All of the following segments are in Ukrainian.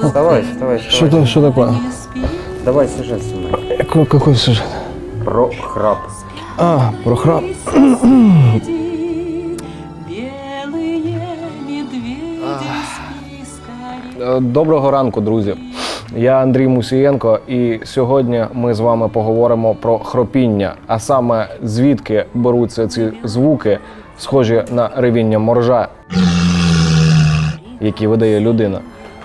Вставай. Что такое? Давай сюжет снимай. Какой сюжет? Про храп. А, про храп. Доброго ранку, друзі. Я Андрій Мусієнко, і сьогодні ми з вами поговоримо про хропіння, а саме звідки беруться ці звуки, схожі на ревіння моржа, які видає людина.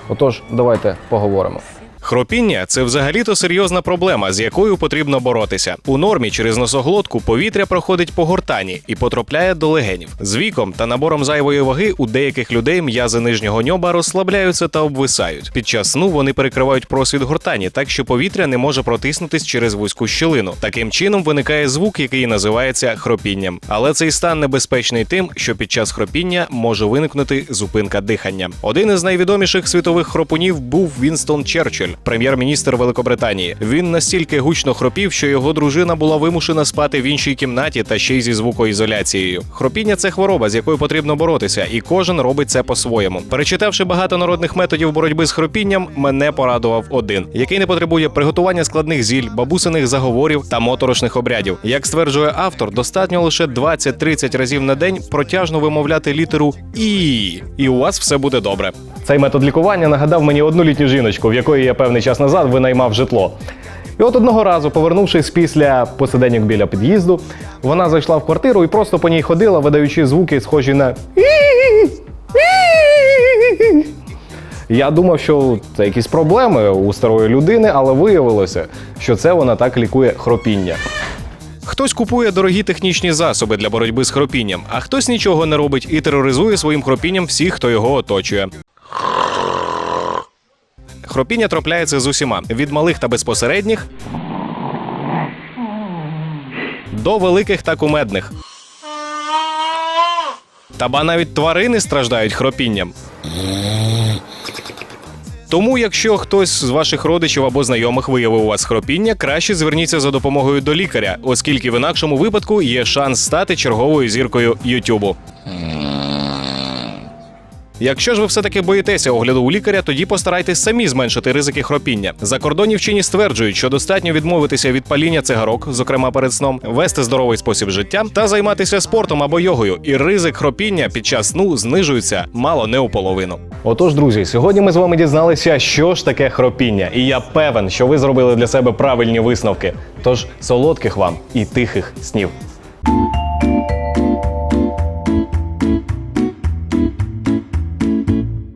Отож, давайте поговоримо. Хропіння – це взагалі-то серйозна проблема, з якою потрібно боротися. У нормі через носоглотку повітря проходить по гортані і потрапляє до легенів. З віком та набором зайвої ваги у деяких людей м'язи нижнього ньоба розслабляються та обвисають. Під час сну вони перекривають просвіт гортані, так що повітря не може протиснутись через вузьку щілину. Таким чином виникає звук, який називається хропінням. Але цей стан небезпечний тим, що під час хропіння може виникнути зупинка дихання. Один із найвідоміших світових хропунів був Вінстон Черчилль, прем'єр-міністр Великобританії. Він настільки гучно хропів, що його дружина була вимушена спати в іншій кімнаті та ще й зі звукоізоляцією. Хропіння – це хвороба, з якою потрібно боротися, і кожен робить це по-своєму. Перечитавши багато народних методів боротьби з хропінням, мене порадував один, який не потребує приготування складних зіль, бабусиних заговорів та моторошних обрядів. Як стверджує автор, достатньо лише 20-30 разів на день протяжно вимовляти літеру «і», і у вас все буде добре. Цей метод лікування нагадав мені одну літню жіночку, в якої я певний час назад винаймав житло. І от одного разу, повернувшись після посиденьок біля під'їзду, вона зайшла в квартиру і просто по ній ходила, видаючи звуки, схожі на Я думав, що це якісь проблеми у старої людини, але виявилося, що це вона так лікує хропіння. Хтось купує дорогі технічні засоби для боротьби з хропінням, а хтось нічого не робить і тероризує своїм хропінням всіх, хто його оточує. Хропіння трапляється з усіма – від малих та безпосередніх до великих та кумедних. Та ба навіть тварини страждають хропінням. Тому, якщо хтось з ваших родичів або знайомих виявив у вас хропіння, краще зверніться за допомогою до лікаря, оскільки в інакшому випадку є шанс стати черговою зіркою Ютубу. Якщо ж ви все-таки боїтеся огляду у лікаря, тоді постарайтесь самі зменшити ризики хропіння. Закордонні вчені стверджують, що достатньо відмовитися від паління цигарок, зокрема перед сном, вести здоровий спосіб життя та займатися спортом або йогою, і ризик хропіння під час сну знижується мало не у половину. Отож, друзі, сьогодні ми з вами дізналися, що ж таке хропіння, і я певен, що ви зробили для себе правильні висновки. Тож, солодких вам і тихих снів.